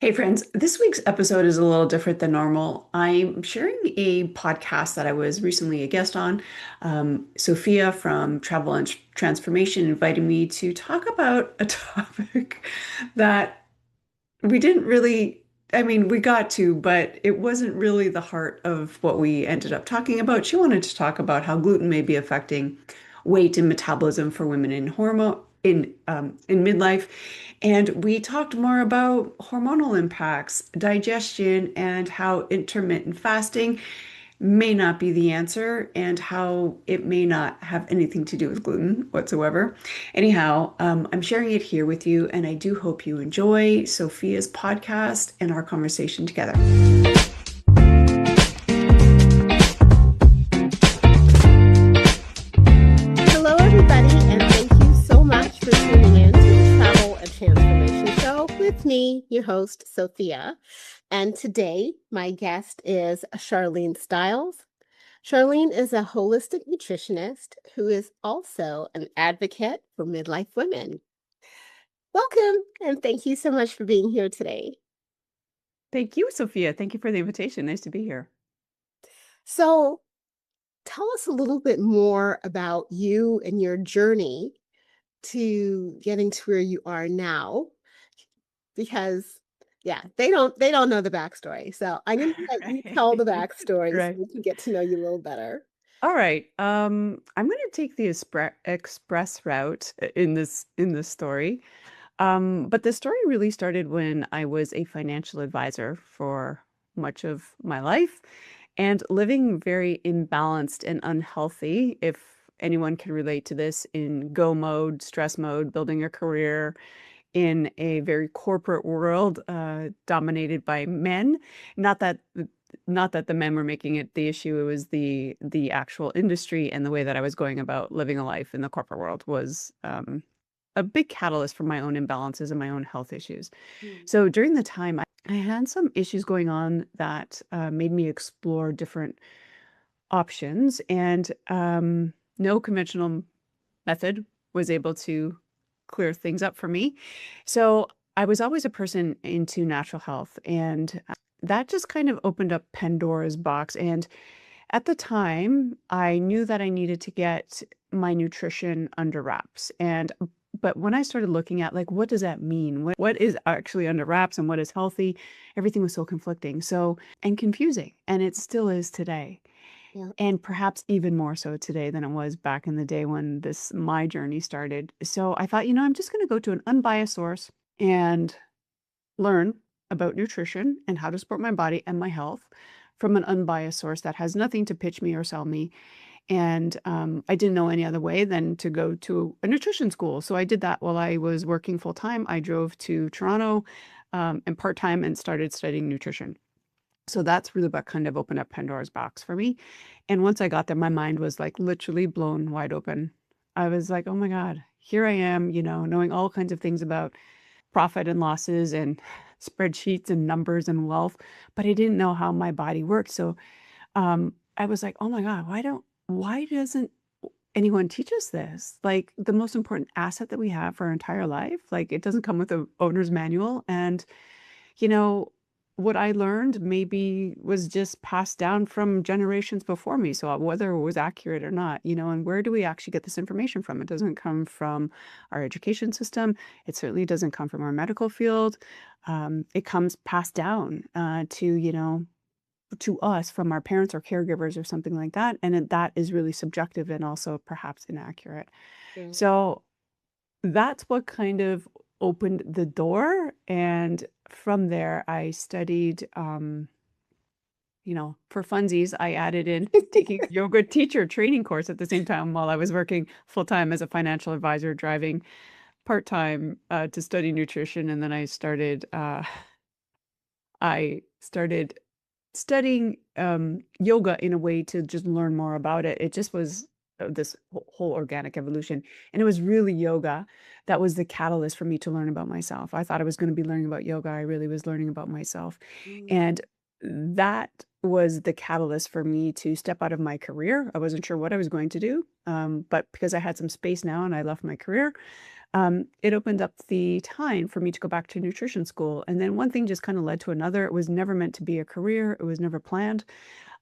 Hey friends, this week's episode is a little different than normal. I'm sharing a podcast that I was recently a guest on. Sophia from Travel and Transformation invited me to talk about a topic that we didn't really, we got to, but it wasn't really the heart of what we ended up talking about. She wanted to talk about how gluten may be affecting weight and metabolism for women in midlife. And we talked more about hormonal impacts, digestion, and how intermittent fasting may not be the answer and how it may not have anything to do with gluten whatsoever. Anyhow, I'm sharing it here with you, and I do hope you enjoy Sophia's podcast and our conversation together. Hello, everybody, and thank you so much for tuning in to the Travel and Transformation Show with me, your host, Sophia. And today, my guest is Charlene Stiles. Charlene is a holistic nutritionist who is also an advocate for midlife women. Welcome, and thank you so much for being here today. Thank you, Sophia. Thank you for the invitation. Nice to be here. So, tell us a little bit more about you and your journey to getting to where you are now, because they don't know the backstory. So I'm going to let you tell the Right. backstory so Right. we can get to know you a little better. All right. I'm going to take the express route in this story. But the story really started when I was a financial advisor for much of my life and living very imbalanced and unhealthy, if anyone can relate to this, in go mode, stress mode, building a career in a very corporate world dominated by men. Not that not that the men were making it the issue, it was the actual industry and the way that I was going about living a life in the corporate world was a big catalyst for my own imbalances and my own health issues. Mm. So during the time, I had some issues going on that made me explore different options, and no conventional method was able to clear things up for me. So I was always a person into natural health, and that just kind of opened up Pandora's box. And at the time, I knew that I needed to get my nutrition under wraps. And but when I started looking at like what does that mean? What is actually under wraps and what is healthy? Everything was so conflicting. So and confusing. And it still is today. Yeah. And perhaps even more so today than it was back in the day when this my journey started. So I thought, I'm just going to go to an unbiased source and learn about nutrition and how to support my body and my health from an unbiased source that has nothing to pitch me or sell me. And I didn't know any other way than to go to a nutrition school. So I did that while I was working full time. I drove to Toronto and part time and started studying nutrition. So that's really what kind of opened up Pandora's box for me. And once I got there, my mind was like literally blown wide open. I was like, oh my God, here I am, knowing all kinds of things about profit and losses and spreadsheets and numbers and wealth, but I didn't know how my body worked. So I was like, oh my God, why doesn't anyone teach us this? Like the most important asset that we have for our entire life, like it doesn't come with a owner's manual. And you know, what I learned maybe was just passed down from generations before me. So whether it was accurate or not, and where do we actually get this information from? It doesn't come from our education system. It certainly doesn't come from our medical field. It comes passed down to us from our parents or caregivers or something like that. And that is really subjective and also perhaps inaccurate. Yeah. So that's what kind of opened the door, and from there, I studied, for funsies, I added in taking a yoga teacher training course at the same time while I was working full-time as a financial advisor, driving part-time, to study nutrition, and then I started studying, yoga in a way to just learn more about it. It just was, this whole organic evolution, and it was really yoga that was the catalyst for me to learn about myself. I thought I was gonna be learning about yoga, I really was learning about myself, Mm. and that was the catalyst for me to step out of my career. I wasn't sure what I was going to do, but because I had some space now and I left my career, it opened up the time for me to go back to nutrition school. And then one thing just kind of led to another. It was never meant to be a career. It was never planned.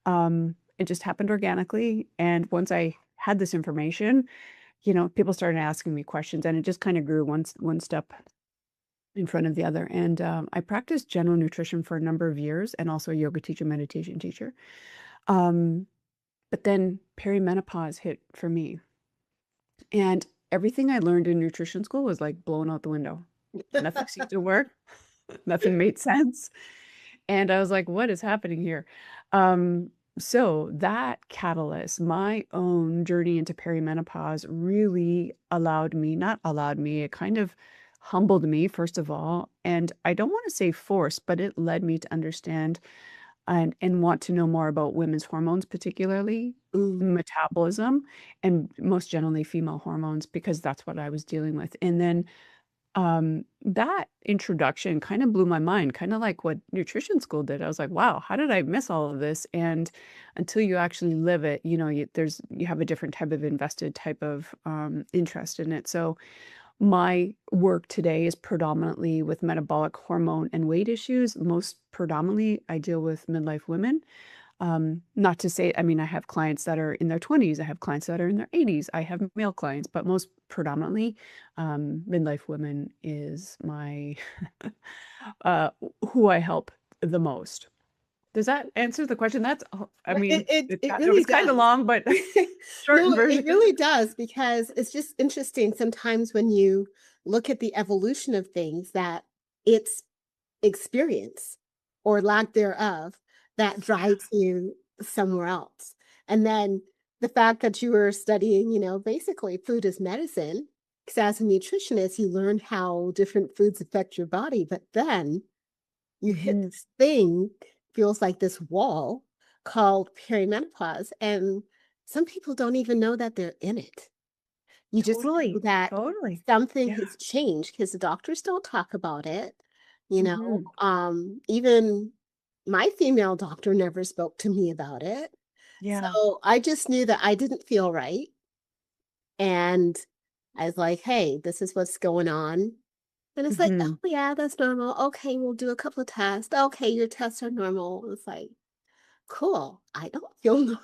It just happened organically. And once I had this information, people started asking me questions, and it just kind of grew one step in front of the other. And I practiced general nutrition for a number of years, and also a yoga teacher, meditation teacher. Um, but then perimenopause hit for me, and everything I learned in nutrition school was like blown out the window. Nothing seemed to work. Nothing made sense. And I was like, what is happening here? Um, so that catalyst, my own journey into perimenopause, really not allowed me, it kind of humbled me, first of all. And I don't want to say forced, but it led me to understand and want to know more about women's hormones, particularly Mm, metabolism, and most generally female hormones, because that's what I was dealing with. And then that introduction kind of blew my mind, kind of like what nutrition school did. I was like, wow, how did I miss all of this? And until you actually live it, you have a different type of invested type of interest in it. So my work today is predominantly with metabolic hormone and weight issues. Most predominantly, I deal with midlife women. Not to say, I mean, I have clients that are in their 20s, I have clients that are in their 80s, I have male clients, but most predominantly, midlife women is my uh, who I help the most. Does that answer the question? I but mean, it it really was kind of does. long, but short No, it version. really does, because it's just interesting sometimes when you look at the evolution of things, that it's experience or lack thereof that drives you somewhere else. And then the fact that you were studying, basically food is medicine, because as a nutritionist, you learn how different foods affect your body, but then you hit Mhm. this thing, feels like this wall called perimenopause. And some people don't even know that they're in it. You just know Totally, that totally. something Yeah. has changed because the doctors don't talk about it. Mhm. Even my female doctor never spoke to me about it. Yeah. So I just knew that I didn't feel right. And I was like, hey, this is what's going on. And it's like, oh, Mhm. yeah, that's normal. Okay, we'll do a couple of tests. Okay, your tests are normal. It's like, cool. I don't feel normal,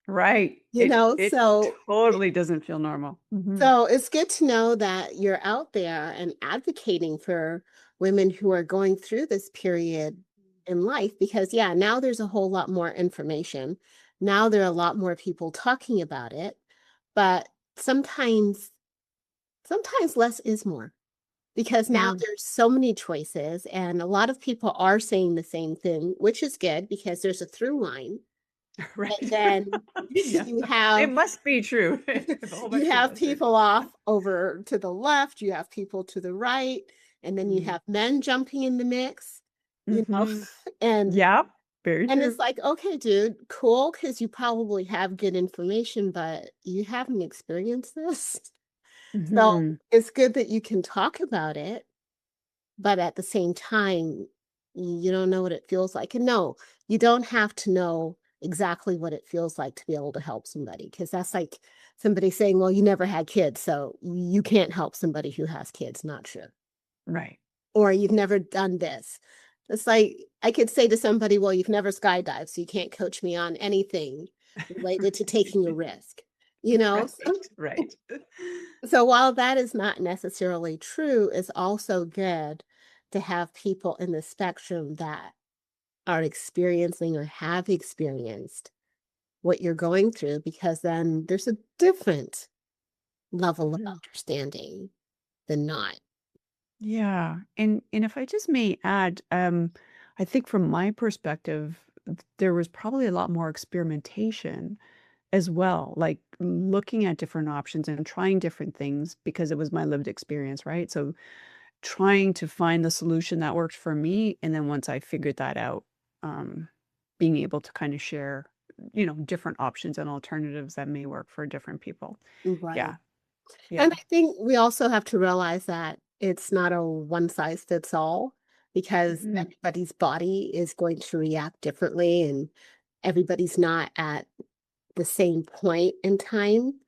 Right. you It know? it So totally doesn't feel normal. Mhm. So it's good to know that you're out there and advocating for women who are going through this period in life, because, yeah, now there's a whole lot more information. Now there are a lot more people talking about it, but sometimes, sometimes less is more, because now Yeah. there's so many choices, and a lot of people are saying the same thing, which is good because there's a through line. And Right. then Yeah. you It have must be true if a whole you bunch of people have are saying people off over to the left, you have people to the right, and then you Mm. have men jumping in the mix, you know, Mhm. and Yeah, very and true. it's like, okay, dude, cool, because you probably have good information, but you haven't experienced this. So Mhm. it's good that you can talk about it, but at the same time, you don't know what it feels like. And no, you don't have to know exactly what it feels like to be able to help somebody, because that's like somebody saying, well, you never had kids, so you can't help somebody who has kids. Not true. Right. Or you've never done this. It's like I could say to somebody, well, you've never skydived, so you can't coach me on anything related to taking a risk. You know, Right, right. so while that is not necessarily true, it's also good to have people in the spectrum that are experiencing or have experienced what you're going through, because then there's a different level of Mhm. understanding than not. Yeah, and if I just may add, I think from my perspective, there was probably a lot more experimentation as well, like looking at different options and trying different things because it was my lived experience, right? So trying to find the solution that worked for me, and then once I figured that out, um, being able to kind of share, different options and alternatives that may work for different people. Right. Yeah, yeah. And I think we also have to realize that it's not a one size fits all, because Mhm. everybody's body is going to react differently, and everybody's not at the same point in time.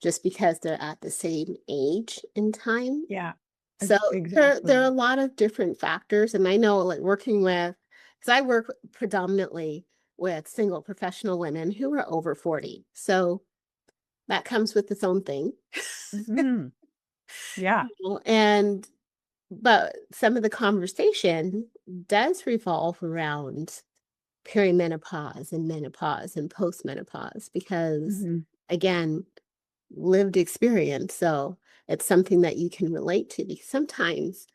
just because they're at the same age in time. Yeah. So there are a Exactly. lot of different factors, and I know, like, working with, because I work predominantly with single professional women who are over 40, so that comes with its own thing. Mhm. Yeah. And but some of the conversation does revolve around perimenopause and menopause and postmenopause because, Mhm. again, lived experience. So it's something that you can relate to because sometimes,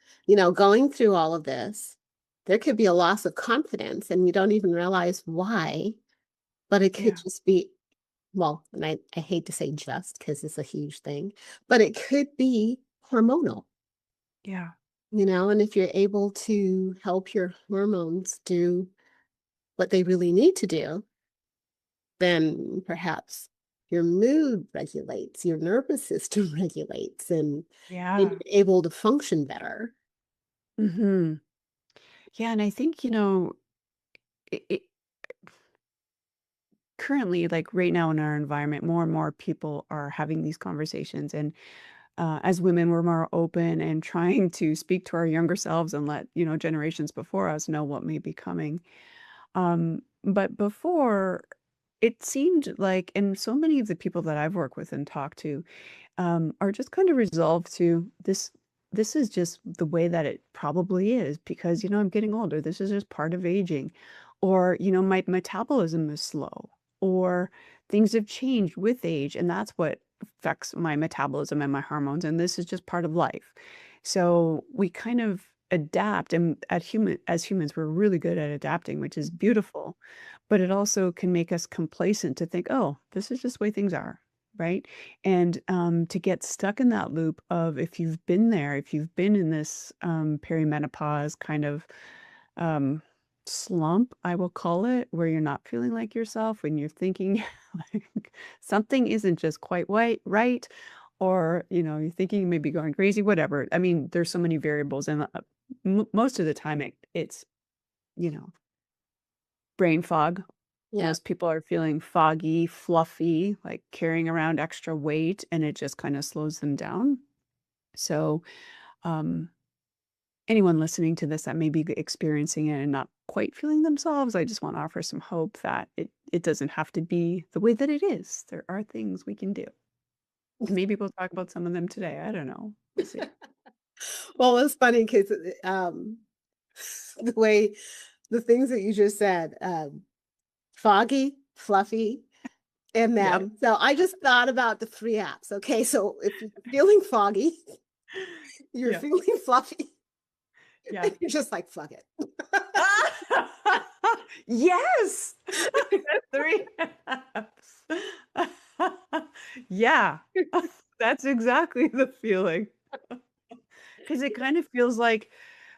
going through all of this, there could be a loss of confidence and you don't even realize why, but it could Yeah. just be, well, and I hate to say just because it's a huge thing, but it could be hormonal. Yeah. And if you're able to help your hormones do what they really need to do, then perhaps your mood regulates, your nervous system regulates, and Yeah. you're able to function better. Mhm. Yeah, and I think, it currently, like, right now in our environment, more and more people are having these conversations, and, as women, we're more open and trying to speak to our younger selves and let, generations before us know what may be coming. But before, it seemed like and so many of the people that I've worked with and talked to, are just kind of resolved to this is just the way that it probably is because I'm getting older. This is just part of aging. Or, my metabolism is slow. Or things have changed with age, and that's what affects my metabolism and my hormones. And this is just part of life. So we kind of adapt, and as humans, we're really good at adapting, which is beautiful. But it also can make us complacent to think, oh, this is just the way things are. Right. And, to get stuck in that loop of if you've been there, if you've been in this, perimenopause kind of, um, slump, I will call it, where you're not feeling like yourself, when you're thinking like something isn't just quite right, or, you're thinking you may be going crazy, whatever. I mean, there's so many variables, and, most of the time it's, you know, brain fog. Yeah. Most people are feeling foggy, fluffy, like carrying around extra weight, and it just kinda slows them down. So, um, anyone listening to this that may be experiencing it and not quite feeling themselves, I just wanna offer some hope that it doesn't have to be the way that it is. There are things we can do. And maybe we'll talk about some of them today. I don't know. We'll see. Well, it's funny because the way the things that you just said, foggy, fluffy, and Yep. then so I just thought about the 3 apps. Okay, so if you're feeling foggy, you're Yeah. feeling fluffy, Yeah. and you're just like, "Fuck it." Yes! The 3 apps. Yeah. That's exactly the feeling. Because it kind of feels like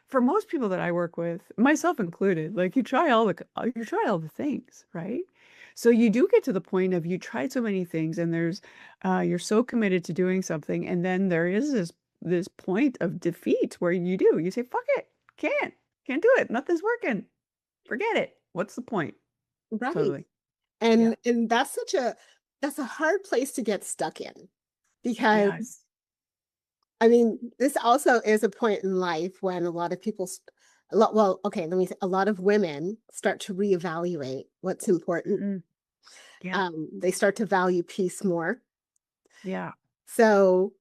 for most people that I work with, myself included, like, you try all the things, right? So you do get to the point of you tried so many things and you're so committed to doing something, and then there is this point of defeat where you say, "Fuck it. Can't do it. Nothing's working. Forget it. What's the point?" Right. Totally. Yeah. And that's a hard place to get stuck in because, Yes. I mean, this also is a point in life when a lot of people well, okay, let me say, a lot of women start to reevaluate what's important. Mm. Yeah. They start to value peace more. Yeah. So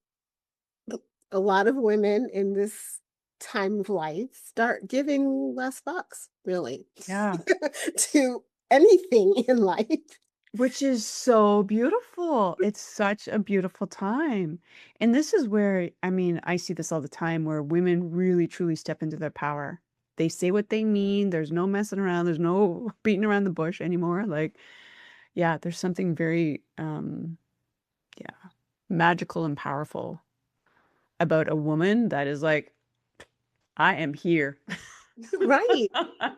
a lot of women in this time of life start giving less fucks, really, Yeah. to anything in life. Which is so beautiful. It's such a beautiful time. And this is where, I mean, I see this all the time where women really truly step into their power. They say what they mean. There's no messing around. There's no beating around the bush anymore. Like, yeah, there's something very, yeah, magical and powerful about a woman that is like, I am here. Right.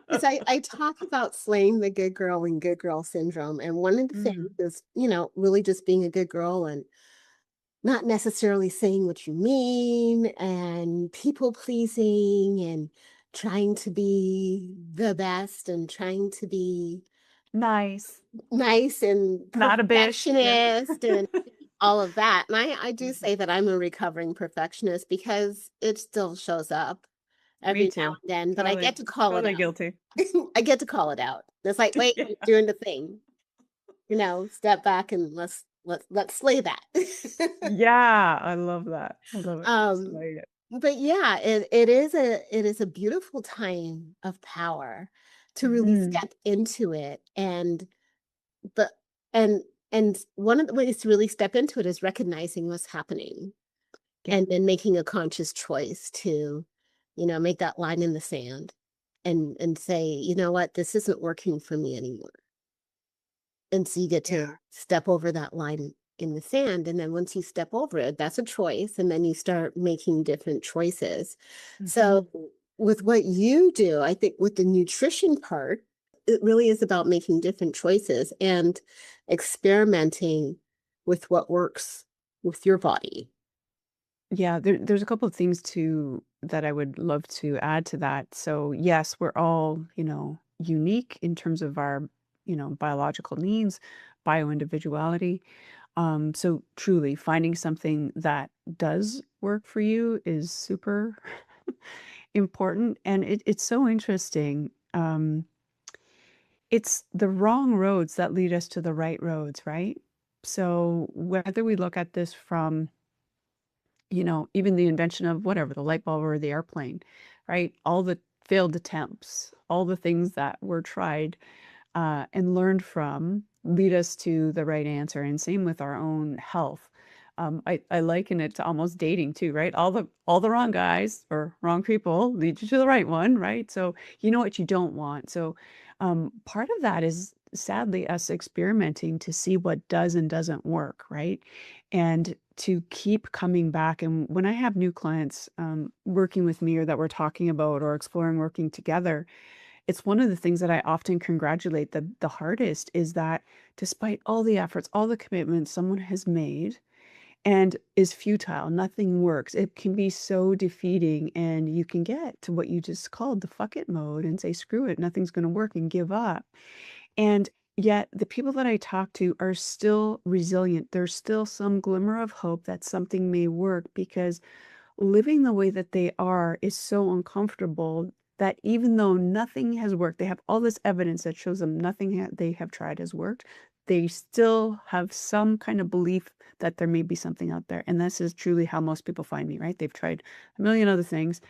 Because I talk about slaying the good girl and good girl syndrome. And one of the things Mm, is, really just being a good girl and not necessarily saying what you mean and people pleasing and trying to be the best and trying to be nice. nice and Not a bish. Yeah. perfectionist. all of that. And I do say that I'm a recovering perfectionist because it still shows up every Me now too. and then, but I Totally, get to call it totally out. guilty. I get to call it out. It's like, wait, Yeah. you're doing the thing. Step back and let's slay that. Yeah, I love that. I love it. um, Slay it. but yeah, it is a beautiful time of power to really Mhm. step into it. The and and one of the ways to really step into it is recognizing what's happening Yeah, and then making a conscious choice to, make that line in the sand and say, you know what, this isn't working for me anymore. And so you get yeah. to step over that line in the sand. And then once you step over it, that's a choice. And then you start making different choices. So, Mhm. with what you do, I think with the nutrition part, it really is about making different choices and experimenting with what works with your body. Yeah, there's a couple of things too that I would love to add to that. So, yes, we're all, unique in terms of our, biological needs, bio-individuality. So truly finding something that does work for you is super important. And it's so interesting. It's the wrong roads that lead us to the right roads, right? So whether we look at this from even the invention of whatever, the light bulb or the airplane, right? All the failed attempts, all the things that were tried and learned from lead us to the right answer. And same with our own health. I liken it to almost dating too, right? All the wrong guys or wrong people lead you to the right one, right? So you know what you don't want. So part of that is sadly us experimenting to see what does and doesn't work, right? And to keep coming back. And when I have new clients working with me or that we're talking about or exploring working together, it's one of the things that I often congratulate the hardest is that despite all the efforts, all the commitments someone has made and is futile, nothing works. It can be so defeating and you can get to what you just called the fuck it mode and say, screw it, nothing's going to work and give up. And yet the people that I talk to are still resilient. There's still some glimmer of hope that something may work because living the way that they are is so uncomfortable that even though nothing has worked, they have all this evidence that shows them nothing they have tried has worked. They still have some kind of belief that there may be something out there. And this is truly how most people find me, right? They've tried a million other things.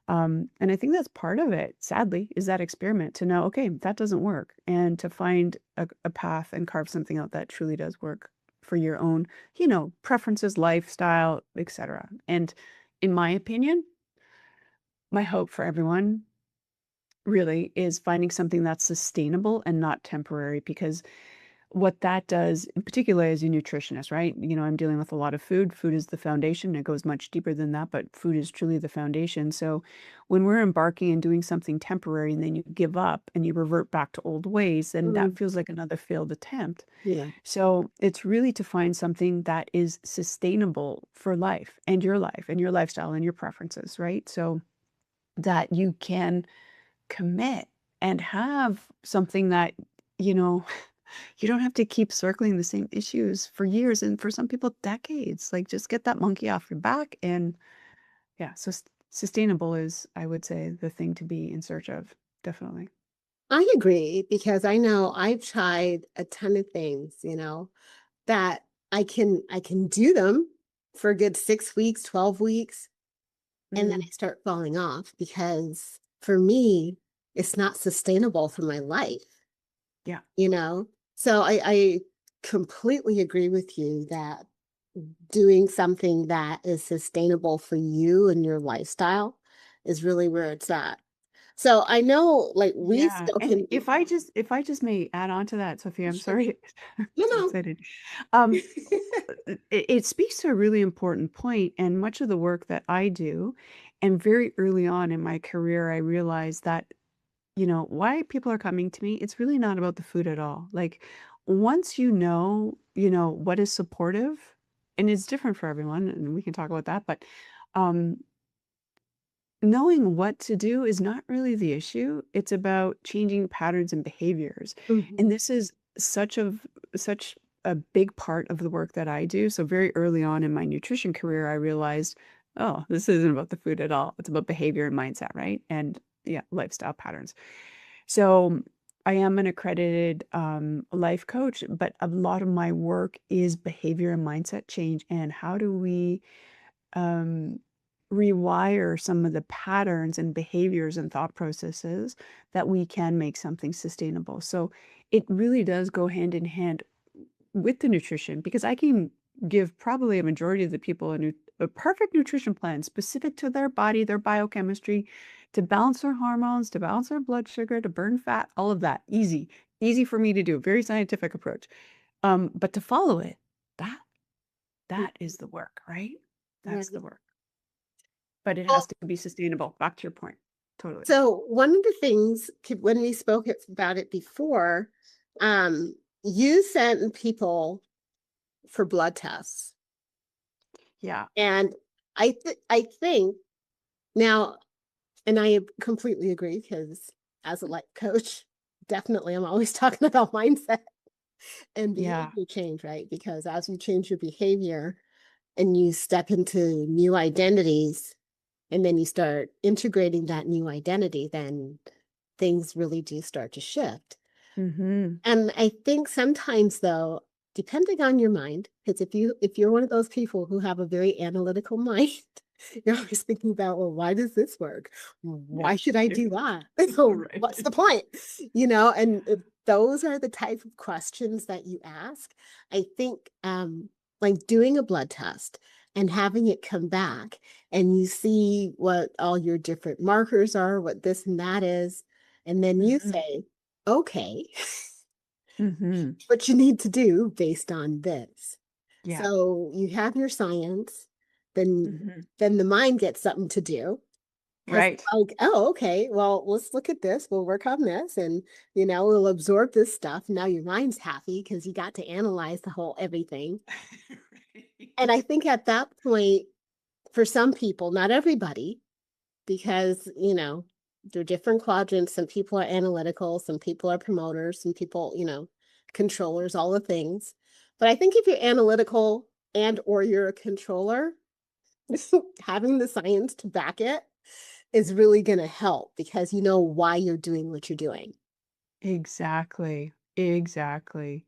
And I think that's part of it, sadly, is that experiment to know, okay, that doesn't work. And to find a path and carve something out that truly does work for your own, preferences, lifestyle, etc. And in my opinion, my hope for everyone really is finding something that's sustainable and not temporary because what that does, in particular as a nutritionist, right? I'm dealing with a lot of food. Food is the foundation. It goes much deeper than that, but food is truly the foundation. So when we're embarking and doing something temporary and then you give up and you revert back to old ways, then that Mm, feels like another failed attempt. yeah. So it's really to find something that is sustainable for life and your lifestyle and your preferences, right? So that you can commit and have something that, you know, you don't have to keep circling the same issues for years and for some people decades. Like just get that monkey off your back and yeah, so sustainable is, I would say, the thing to be in search of. Definitely. I agree because I know I've tried a ton of things, that I can do them for a good 6 weeks, 12 weeks, and then I Mm, start falling off because for me, it's not sustainable for my life, yeah. you know? So I completely agree with you that doing something that is sustainable for you and your lifestyle is really where it's at. So I know like we Yeah. still And can if I just may add on to that, Sophia, I'm sure. sorry. I'm You so know. excited. Um, it speaks to a really important point, and much of the work that I do, and very early on in my career, I realized that, why people are coming to me, it's really not about the food at all. Like once what is supportive, and it's different for everyone, and we can talk about that, but um, knowing what to do is not really the issue. It's about changing patterns and behaviors. Mhm. And this is such a big part of the work that I do. So very early on in my nutrition career, I realized, oh, this isn't about the food at all. It's about behavior and mindset, right? And yeah, lifestyle patterns. So I am an accredited life coach, but a lot of my work is behavior and mindset change. And how do we um, rewire some of the patterns and behaviors and thought processes that we can make something sustainable? So it really does go hand in hand with the nutrition because I can give probably a majority of the people a perfect nutrition plan specific to their body, their biochemistry, to balance their hormones, to balance their blood sugar, to burn fat, all of that. Easy, easy for me to do. Very scientific approach. But to follow it, that that is the work, right? That's the Right. work. But it has Well, to be sustainable. Back to your point. Totally. so one of the things when we spoke about it before, you sent people for blood tests, Yeah. and I think now, and I completely agree because as a life coach, definitely I'm always talking about mindset and Yeah. behavior change, right? Because as you change your behavior and you step into new identities, and then you start integrating that new identity, then things really do start to shift. Mm-hmm. And I think sometimes though, depending on your mind, because if you're one of those people who have a very analytical mind, you're always thinking about, well, why does this work? Yeah. Why should I Yeah. do that? So Right. what's the point? And if those are the type of questions that you ask. I think like doing a blood test and having it come back and you see what all your different markers are, what this and that is, and then you Mm-hmm. say, okay, Mm-hmm. what you need to do based on this. Yeah. So you have your science, then Mm-hmm. then the mind gets something to do because Right. like, oh, okay, well, let's look at this. We'll work on this, and we'll absorb this stuff. Now your mind's happy because you got to analyze the whole everything. And I Right. think at that point, for some people, not everybody, because they're different quadrants. Some people are analytical, some people are promoters, some people controllers, all the things. But I think if you're analytical and or you're a controller, having the science to back it is really going to help because you know why you're doing what you're doing. Exactly. Exactly.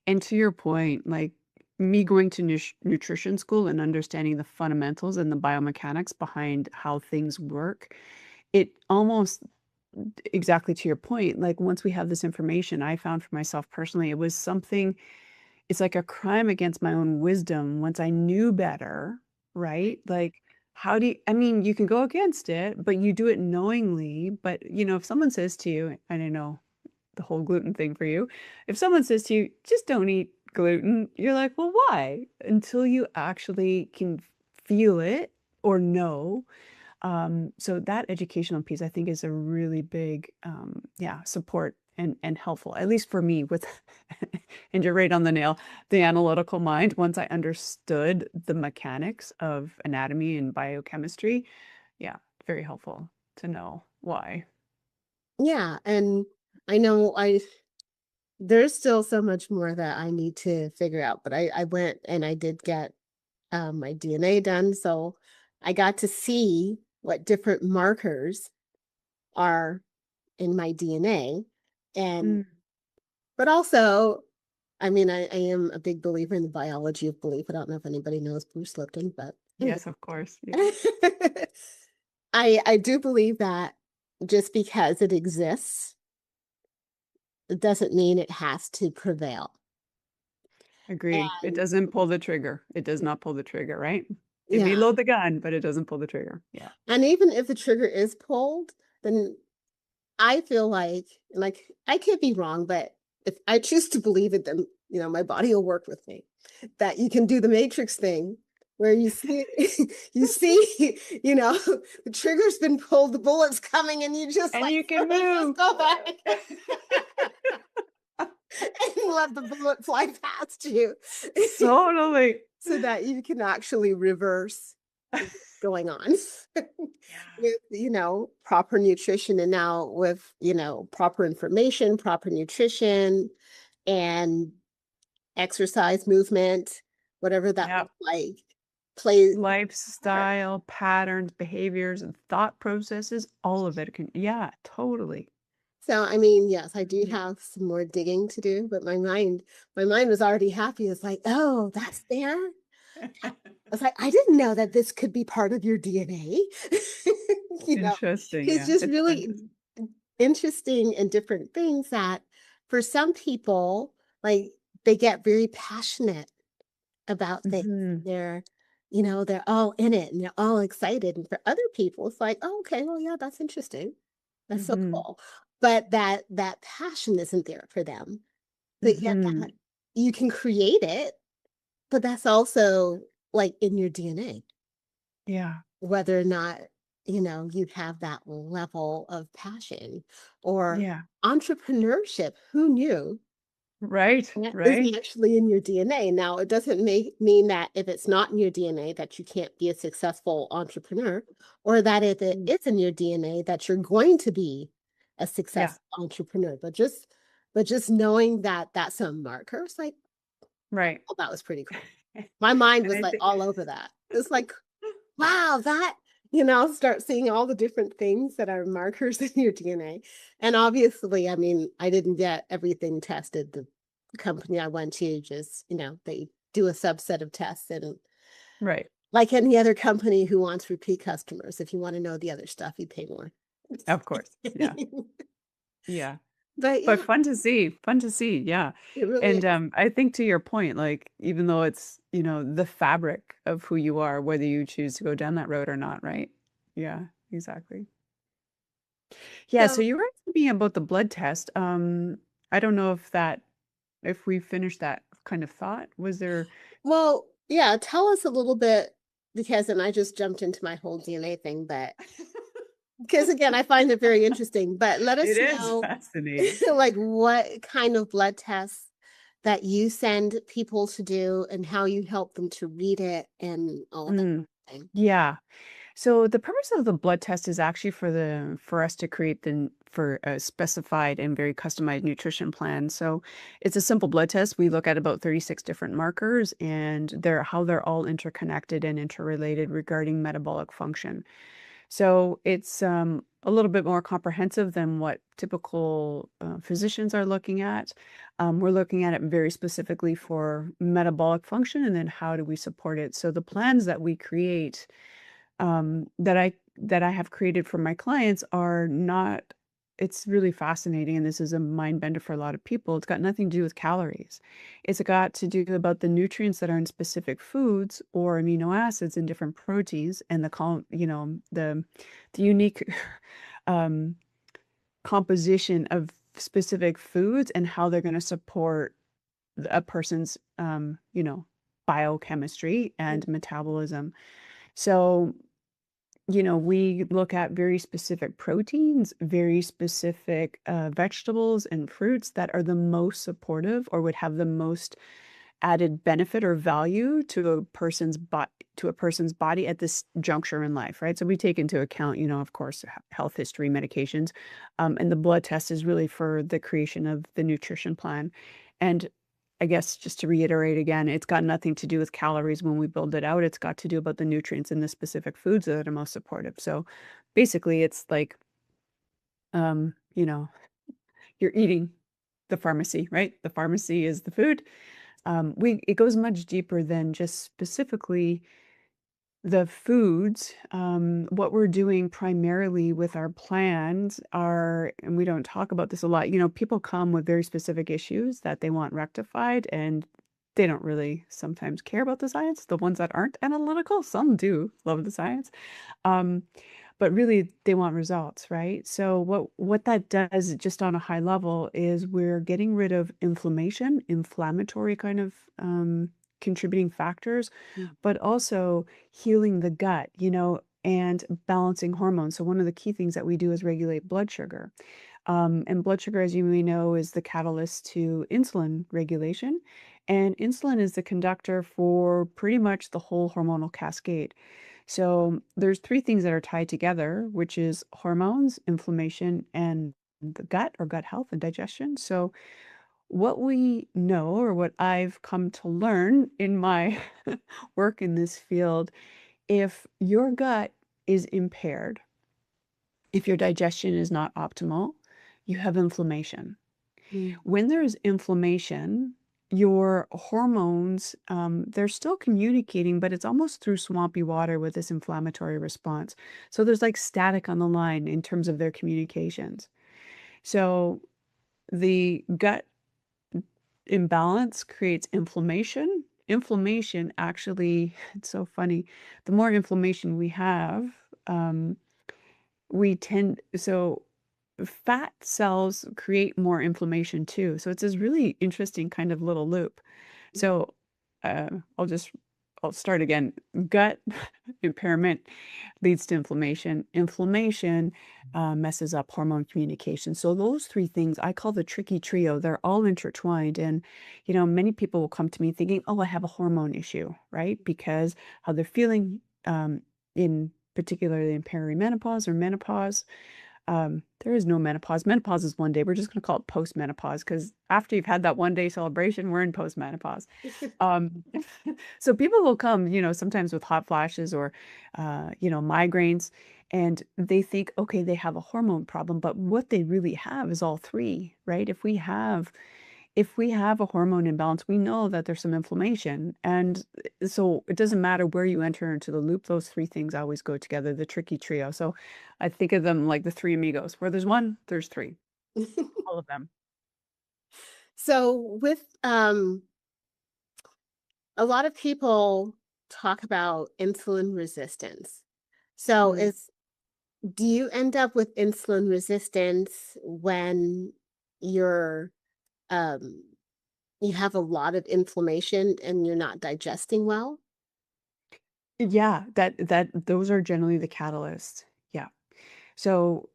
And to your point, like me going to nutrition school and understanding the fundamentals and the biomechanics behind how things work, it almost exactly to your point, like once we have this information, I found for myself personally, it was something, it's like a crime against my own wisdom once I knew better, right? Like, how do you, I mean, you can go against it, but you do it knowingly. But, if someone says to you, and I know the whole gluten thing for you. If someone says to you, just don't eat gluten, you're like, well, why? Until you actually can feel it or know. So that educational piece, I think, is a really big, yeah, support and helpful, at least for me with, and you're right on the nail, the analytical mind. Once I understood the mechanics of anatomy and biochemistry, yeah, very helpful to know why. Yeah, and I know there's still so much more that I need to figure out, but I went and I did get my DNA done, so I got to see what different markers are in my DNA. And Mm, but also, I mean, I am a big believer in the biology of belief. I don't know if anybody knows Bruce Lipton, but yes, of course. Yeah. I do believe that just because it exists, it doesn't mean it has to prevail. Agreed. It And doesn't pull the trigger. It does not pull the trigger, right? It may yeah, load the gun, but it doesn't pull the trigger. Yeah. and even if the trigger is pulled, then I feel like I could be wrong, but if I choose to believe it, then my body will work with me. That you can do the matrix thing where you see you see, the trigger's been pulled, the bullet's coming, and you just And like you can just move. go back and let the bullet fly past you. Totally. So that you can actually reverse what's going on Yeah. with proper nutrition, and now with proper information, proper nutrition, and exercise, movement, whatever that Yeah. looks like, play part. Lifestyle, patterns, behaviors, and thought processes, all of it can, yeah, totally. So, I mean, yes, I do Mhm. have some more digging to do, but my mind was already happy. It's like, "Oh, that's there?" I was like, "I didn't know that this could be part of your DNA." You know? Interesting, It's yeah, just it's really fantastic. interesting and different things that for some people, like, they get very passionate about things. Mhm, They're all in it and they're all excited. And for other people, it's like, "Oh, okay, well, yeah, that's interesting. That's so mhm, cool." But that passion isn't there for them. But yet mhm. that you can create it, but that's also like in your DNA, Yeah, whether or not, you have that level of passion or yeah. entrepreneurship. Who knew? Right, That right. isn't actually in your DNA. Now, it doesn't mean that if it's not in your DNA that you can't be a successful entrepreneur, or that if it Mm, is in your DNA that you're going to be a yeah, successful entrepreneur. But just knowing that that's a marker, it's like, right. oh, that was pretty cool. My mind And was I like think all over that. It's like, wow, I'll start seeing all the different things that are markers in your DNA. And obviously, I mean, I didn't get everything tested. The company I went to just, they do a subset of tests. And right, like any other company who wants repeat customers, if you want to know the other stuff, you pay more. of course, yeah, yeah. But But yeah, fun to see, yeah. it really And, is. I think to your point, like, even though it's, the fabric of who you are, whether you choose to go down that road or not, right? Yeah, exactly. Yeah, so So, you were asking me about the blood test. I don't know if we finished that kind of thought. Was there well, yeah, tell us a little bit because then I just jumped into my whole DNA thing, but because again, I find it very interesting, but let It us is know, fascinating. like, what kind of blood tests that you send people to do and how you help them to read it and all of that Mm, thing. yeah. So the purpose of the blood test is actually for us to create for a specified and very customized nutrition plan. So it's a simple blood test. We look at about 36 different markers and they're all interconnected and interrelated regarding metabolic function. So it's a little bit more comprehensive than what typical physicians are looking at. We're looking at it very specifically for metabolic function and then how do we support it. So the plans that we create that I have created for my clients are not it's really fascinating, and this is a mind bender for a lot of people. It's got nothing to do with calories. It's got to do about the nutrients that are in specific foods or amino acids in different proteins and the unique um, composition of specific foods and how they're going to support a person's biochemistry Mm. and metabolism. So we look at very specific proteins, very specific vegetables and fruits that are the most supportive or would have the most added benefit or value to a person's body at this juncture in life, right? So we take into account, of course, health history, medications, and the blood test is really for the creation of the nutrition plan. And I guess just to reiterate again, it's got nothing to do with calories when we build it out. It's got to do about the nutrients in the specific foods that are most supportive. So basically, it's like, um, you know, you're eating the pharmacy, right? The pharmacy is the food. It goes much deeper than just specifically the foods. What we're doing primarily with our plans are, and we don't talk about this a lot, people come with very specific issues that they want rectified, and they don't really sometimes care about the science. The ones that aren't analytical, some do love the science. Um, but really they want results, right? So what that does just on a high level is we're getting rid of inflammatory kind of contributing factors, Mm. but also healing the gut, and balancing hormones. So one of the key things that we do is regulate blood sugar. And blood sugar, as you may know, is the catalyst to insulin regulation. And insulin is the conductor for pretty much the whole hormonal cascade. So there's three things that are tied together, which is hormones, inflammation, and the gut or gut health and digestion. So what we know, or what I've come to learn in my work in this field, if your gut is impaired, if your digestion is not optimal, you have inflammation. Mm, When there's inflammation, your hormones, they're still communicating, but it's almost through swampy water with this inflammatory response. So there's like static on the line in terms of their communications. So the gut imbalance creates inflammation. Inflammation actually, it's so funny. The more inflammation we have, um, we tend so fat cells create more inflammation too. So it's this really interesting kind of little loop. mm, So uh, I'll just I'll start again. Gut impairment leads to inflammation. Inflammation messes up hormone communication. So those three things I call the tricky trio. They're all intertwined, and many people will come to me thinking, "Oh, I have a hormone issue," right? Because how they're feeling in particularly in perimenopause or menopause. There is no menopause. Menopause is one day. We're just going to call it postmenopause because after you've had that one day celebration, we're in postmenopause. Um, so people will come, sometimes with hot flashes or, migraines, and they think, okay, they have a hormone problem, but what they really have is all three, right? If we have a hormone imbalance, we know that there's some inflammation. And so it doesn't matter where you enter into the loop, those three things always go together, the tricky trio. So I think of them like the three amigos. Where there's one, there's three, mm. all of them. So with a lot of people talk about insulin resistance. So Mm. is do you end up with insulin resistance when you're um you have a lot of inflammation and you're not digesting well? Yeah, that those are generally the catalysts. Yeah. So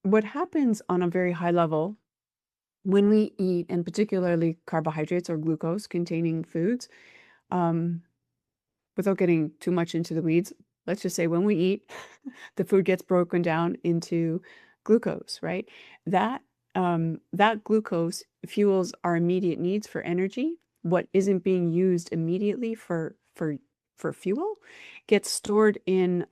what happens on a very high level when we eat, and particularly carbohydrates or glucose containing foods, um, without getting too much into the weeds, let's just say when we eat, the food gets broken down into glucose, right? That glucose fuels our immediate needs for energy. What isn't being used immediately for fuel gets stored in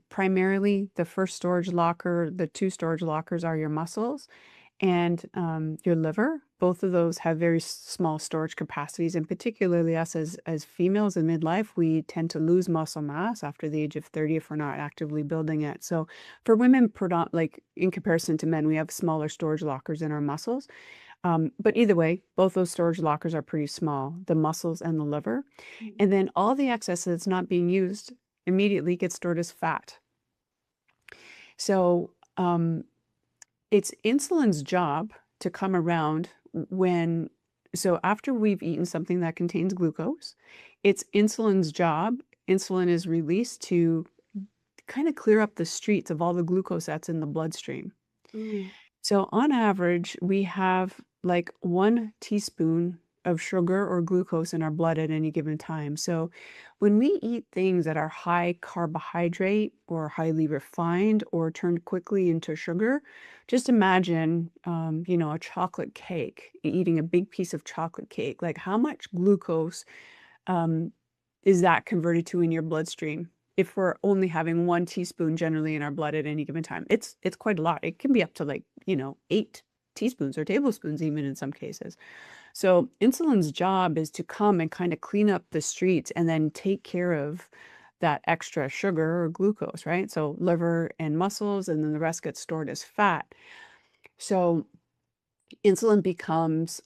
primarily the first storage locker. The two storage lockers are your muscles and your liver. Both of those have very small storage capacities, and particularly us as females in midlife, we tend to lose muscle mass after the age of 30 if we're not actively building it. So for women, like in comparison to men, we have smaller storage lockers in our muscles. But either way, both those storage lockers are pretty small, the muscles and the liver. Mhm. And then all the excess that's not being used immediately gets stored as fat. So it's insulin's job to come around when so after we've eaten something that contains glucose, it's insulin's job. Insulin is released to kind of clear up the streets of all the glucose that's in the bloodstream. Mm, So on average, we have like 1 teaspoon of sugar or glucose in our blood at any given time. So when we eat things that are high carbohydrate or highly refined or turned quickly into sugar, just imagine, a chocolate cake, eating a big piece of chocolate cake. Like how much glucose um, is that converted to in your bloodstream? If we're only having 1 teaspoon generally in our blood at any given time, it's quite a lot. It can be up to like 8 teaspoons or tablespoons even in some cases. So insulin's job is to come and kind of clean up the streets and then take care of that extra sugar or glucose, right? So liver and muscles, and then the rest gets stored as fat. So insulin becomes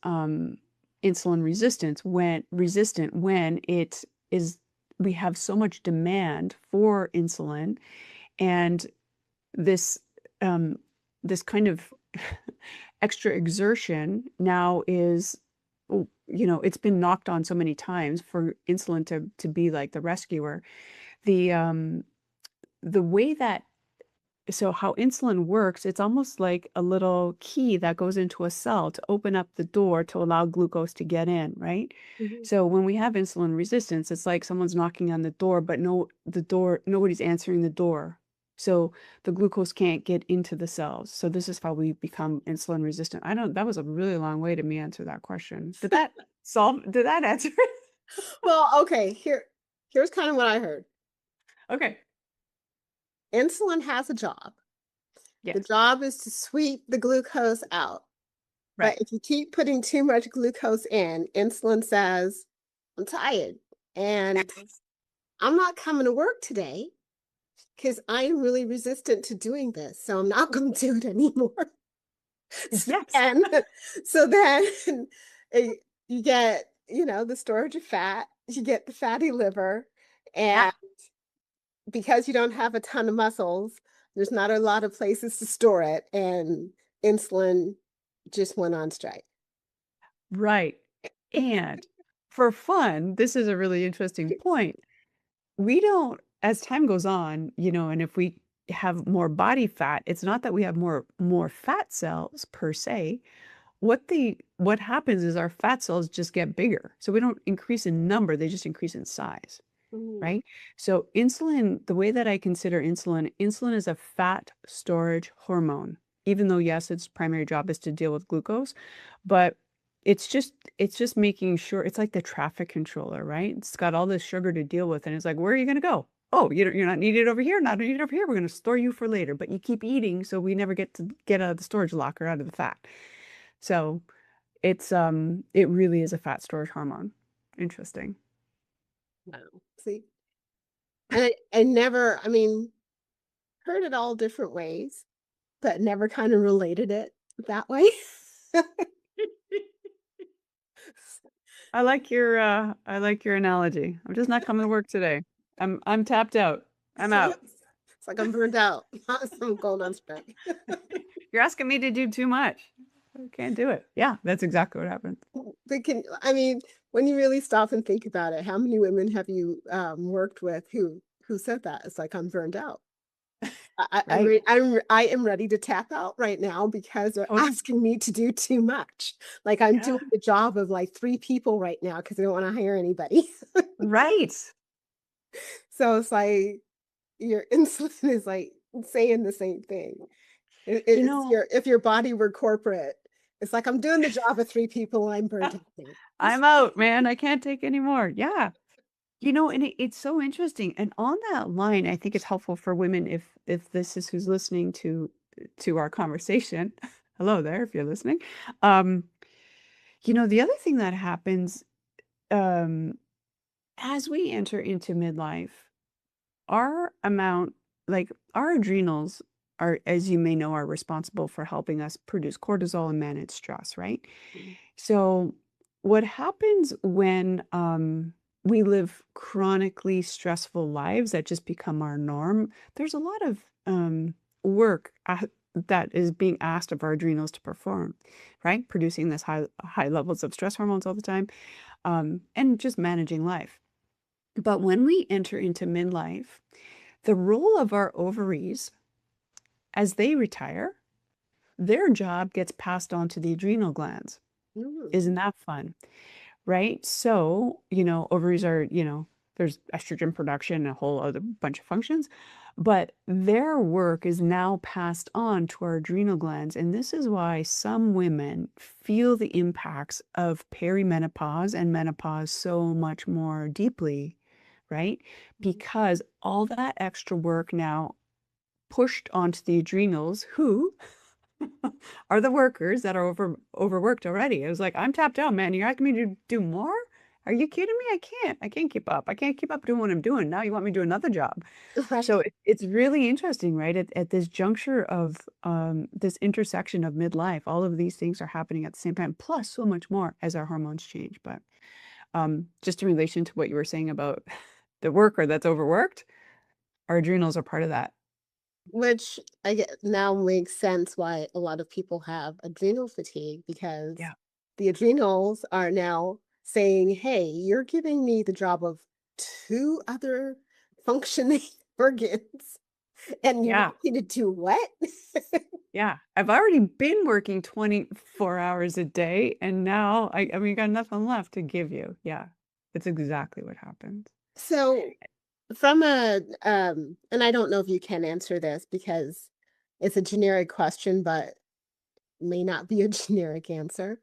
insulin resistant when it is we have so much demand for insulin, and this um, this kind of extra exertion now is it's been knocked on so many times for insulin to be like the rescuer. The um the way that so how insulin works, it's almost like a little key that goes into a cell to open up the door to allow glucose to get in, right? mhm, So when we have insulin resistance, it's like someone's knocking on the door, but no, the door, nobody's answering the door. So the glucose can't get into the cells. So this is how we become insulin resistant. I don't, that was a really long way to me answer that question. Did that answer it? Well, okay, here's kind of what I heard. Okay. Insulin has a job. The Yes. job is to sweep the glucose out. But Right. if you keep putting too much glucose in, insulin says, I'm tired and I'm not coming to work today because I am really resistant to doing this. So I'm not going to do it anymore. So Yes. then, so then eh, you get, the storage of fat, you get the fatty liver, Yeah. and because you don't have a ton of muscles, there's not a lot of places to store it, and insulin just went on strike. Right. And for fun, this is a really interesting point. We don't, as time goes on, and if we have more body fat, it's not that we have more fat cells per se. What happens is our fat cells just get bigger. So we don't increase in number, they just increase in size, Mm, right? So insulin, the way that I consider insulin is a fat storage hormone. Even though yes, its primary job is to deal with glucose, but it's just making sure it's like the traffic controller, right? It's got all this sugar to deal with, and it's like, where are you going to go? Oh, you're not needed over here, not needed over here. We're going to store you for later, but you keep eating, so we never get to get out of the storage locker out of the fat. So it really is a fat storage hormone. Interesting. wow. See, and I never, I mean, heard it all different ways, but never kind of related it that way. I like your analogy. I'm just not coming to work today. I'm tapped out. I'm So out. it's like I'm burned out. I'm going on strike. You're asking me to do too much. I can't do it. Yeah, that's exactly what happened. But I mean, when you really stop and think about it, how many women have you worked with who said that? It's like I'm burned out. Right. I am ready to tap out right now because they're Totally. asking me to do too much. Like I'm Yeah. doing the job of like three people right now because I don't want to hire anybody. Right. So it's like your insulin is like saying the same thing. You It's know, your if your body were corporate, it's like I'm doing the job of three people and I'm burnt out now. I'm out, man. I can't take any more. Yeah. And it's so interesting. And on that line, I think it's helpful for women if this is who's listening to our conversation. Hello there, if you're listening. Um, the other thing that happens um as we enter into midlife, our amount, like our adrenals are, as you may know, are responsible for helping us produce cortisol and manage stress, right? So, what happens when we live chronically stressful lives that just become our norm? There's a lot of work that is being asked of our adrenals to perform, right? Producing this high levels of stress hormones all the time, and just managing life. But when we enter into midlife, the role of our ovaries as they retire, their job gets passed on to the adrenal glands. Mm. Isn't that fun? Right? So, ovaries are, there's estrogen production and a whole other bunch of functions, but their work is now passed on to our adrenal glands. And this is why some women feel the impacts of perimenopause and menopause so much more deeply, right? Because all that extra work now pushed onto the adrenals, who are the workers that are overworked already. I was like, I'm tapped out, man. You're asking me to do more? Are you kidding me? I can't. I can't keep up. I can't keep up doing what I'm doing. Now you want me to do another job. Right. So it's really interesting, right? At this juncture of this intersection of midlife, all of these things are happening at the same time, plus so much more as our hormones change. But just in relation to what you were saying about the worker that's overworked, our adrenals are part of that. Which I get now makes sense why a lot of people have adrenal fatigue because Yeah. the adrenals are now saying, hey, you're giving me the job of two other functioning organs, and you Yeah. want me to do what? Yeah, I've already been working 24 hours a day, and now I mean, got nothing left to give you. Yeah, it's exactly what happens. So, From a, and I don't know if you can answer this because it's a generic question, but may not be a generic answer.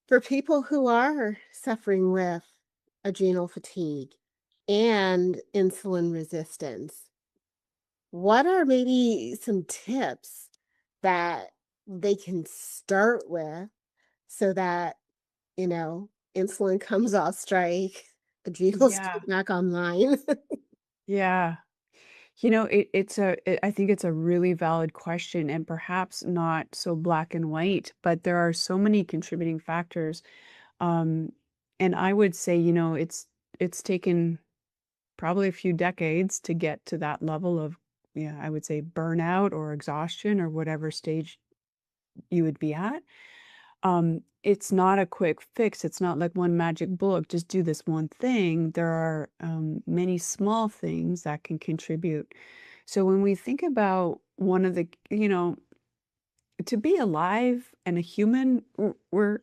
For people who are suffering with adrenal fatigue and insulin resistance, what are maybe some tips that they can start with so that, you know, insulin comes off strike, adrenals Yeah. get back online? Yeah. I think it's a really valid question and perhaps not so black and white, but there are so many contributing factors. Um, and I would say, it's taken probably a few decades to get to that level of, yeah, I would say burnout or exhaustion or whatever stage you would be at. It's not a quick fix. It's not like one magic bullet, just do this one thing. There are many small things that can contribute. So when we think about one of the, to be alive and a human, we're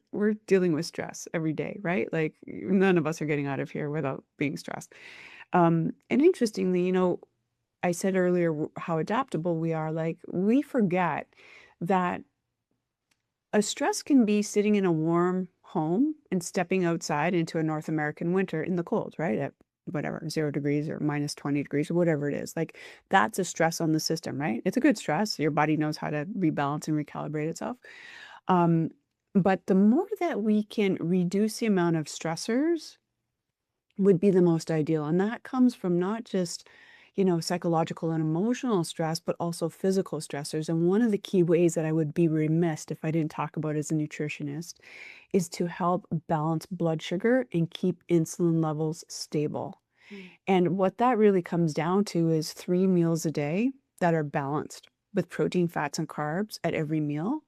dealing with stress every day, right? Like none of us are getting out of here without being stressed. And interestingly, I said earlier how adaptable we are. Like we forget that a stress can be sitting in a warm home and stepping outside into a North American winter in the cold, right? At whatever, 0 degrees or minus 20 degrees or whatever it is. Like that's a stress on the system, right? It's a good stress. Your body knows how to rebalance and recalibrate itself. Um, but the more that we can reduce the amount of stressors would be the most ideal. And that comes from not just, psychological and emotional stress, but also physical stressors. And one of the key ways that I would be remiss if I didn't talk about as a nutritionist is to help balance blood sugar and keep insulin levels stable. Mm, And what that really comes down to is 3 meals a day that are balanced with protein, fats, and carbs at every meal.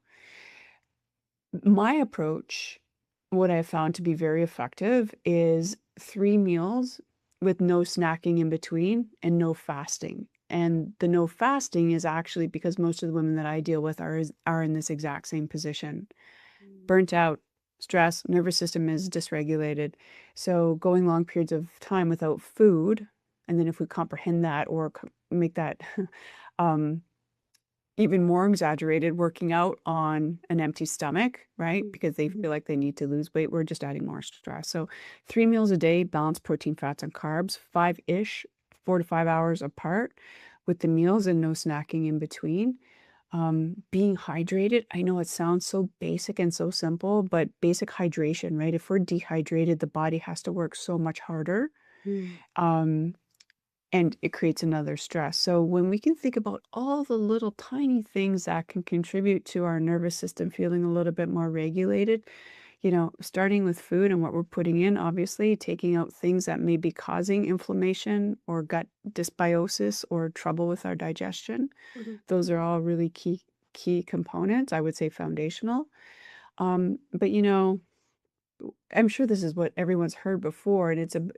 My approach, what I found to be very effective is 3 meals with no snacking in between and no fasting. And the no fasting is actually because most of the women that I deal with are in this exact same position. mm, Burnt out, stress, nervous system is dysregulated. So going long periods of time without food, and then if we comprehend that or make that um, even more exaggerated, working out on an empty stomach, right? mm, Because they mhm, feel like they need to lose weight. We're just adding more stress. So 3 meals a day, balanced protein, fats, and carbs, five-ish, 4 to 5 hours apart with the meals and no snacking in between. Being hydrated. I know it sounds so basic and so simple, but basic hydration, right? If we're dehydrated, the body has to work so much harder. mm, Um, and it creates another stress. So when we can think about all the little tiny things that can contribute to our nervous system feeling a little bit more regulated, starting with food and what we're putting in, obviously, taking out things that may be causing inflammation or gut dysbiosis or trouble with our digestion. mhm, Those are all really key components, I would say foundational. But I'm sure this is what everyone's heard before, and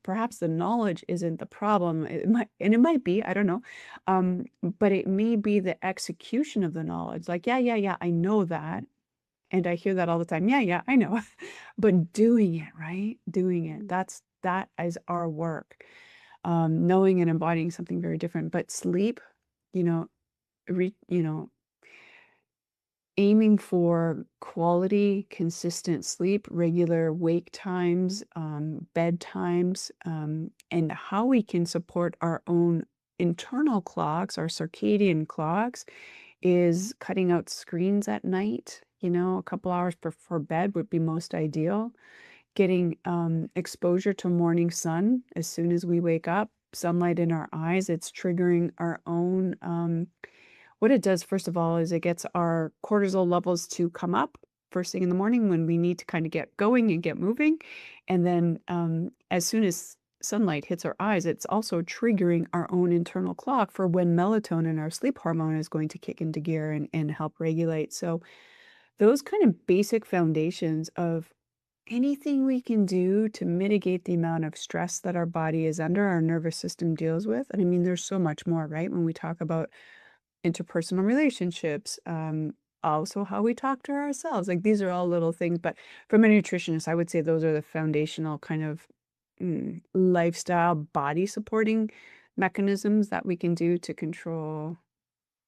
perhaps the knowledge isn't the problem. It might be, I don't know. But it may be the execution of the knowledge. Like, yeah, yeah, yeah, I know that. And I hear that all the time. Yeah, yeah, I know. But doing it, right? Doing it. mm, That is our work. Knowing and embodying something very different. But sleep, you know, re, you know, aiming for quality, consistent sleep, regular wake times, bed times, and how we can support our own internal clocks, our circadian clocks, is cutting out screens at night. A couple hours before bed would be most ideal. Getting exposure to morning sun as soon as we wake up, sunlight in our eyes, it's triggering our own. What it does, first of all, is it gets our cortisol levels to come up first thing in the morning when we need to kind of get going and get moving. And then as soon as sunlight hits our eyes, it's also triggering our own internal clock for when melatonin, our sleep hormone, is going to kick into gear and help regulate. So, those kind of basic foundations of anything we can do to mitigate the amount of stress that our body is under, our nervous system deals with. And I mean, there's so much more, right? When we talk about interpersonal relationships, also how we talk to ourselves. Like these are all little things, but from a nutritionist, I would say those are the foundational kind of lifestyle body supporting mechanisms that we can do to control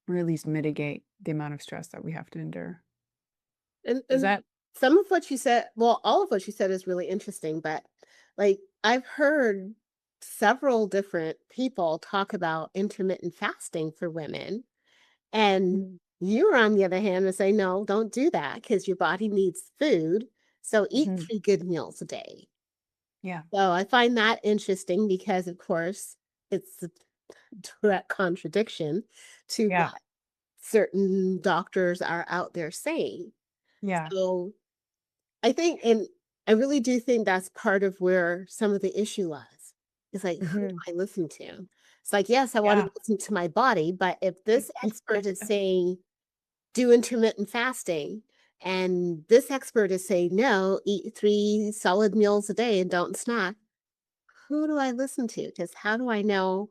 or at least mitigate the amount of stress that we have to endure. Does And that some of what you said, well, all of what you said is really interesting, but like I've heard several different people talk about intermittent fasting for women. And Mm, you, on the other hand, would say, no, don't do that because your body needs food. So eat mhm, 3 good meals a day. yeah, So I find that interesting because, of course, it's a direct contradiction to yeah, what certain doctors are out there saying. yeah, So I think, and I really do think that's part of where some of the issue lies. It's like, who do mhm, I listen to? It's like, yes, I want yeah, to listen to my body, but if this expert is saying do intermittent fasting, and this expert is saying, no, eat 3 solid meals a day and don't snack, who do I listen to? Because how do I know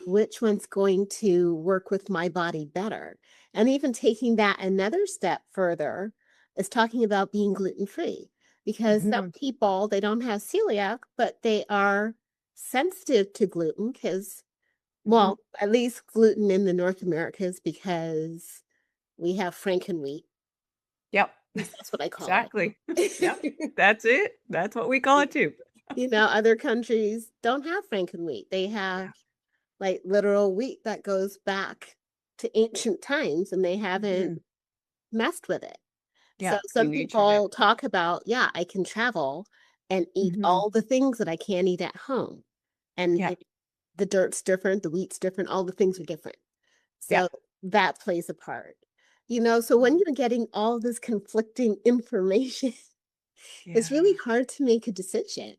which one's going to work with my body better? And even taking that another step further is talking about being gluten free. Because some mhm, people, they don't have celiac, but they are sensitive to gluten because, mhm. well, at least gluten in the North Americas because we have Frankenwheat. Yep, At least that's what I call exactly. Yep, it. that's it. That's what we call it too. Other countries don't have Frankenwheat. They Yeah, have like literal wheat that goes back to ancient times and they haven't mhm, messed with it. So yeah, some denatured it. people talk about, yeah, I can travel and eat Mhm, all the things that I can't eat at home. And yeah, the dirt's different, the wheat's different, all the things are different. yeah, So that plays a part. So when mhm, you're getting all this conflicting information, it's really yeah. hard to make a decision.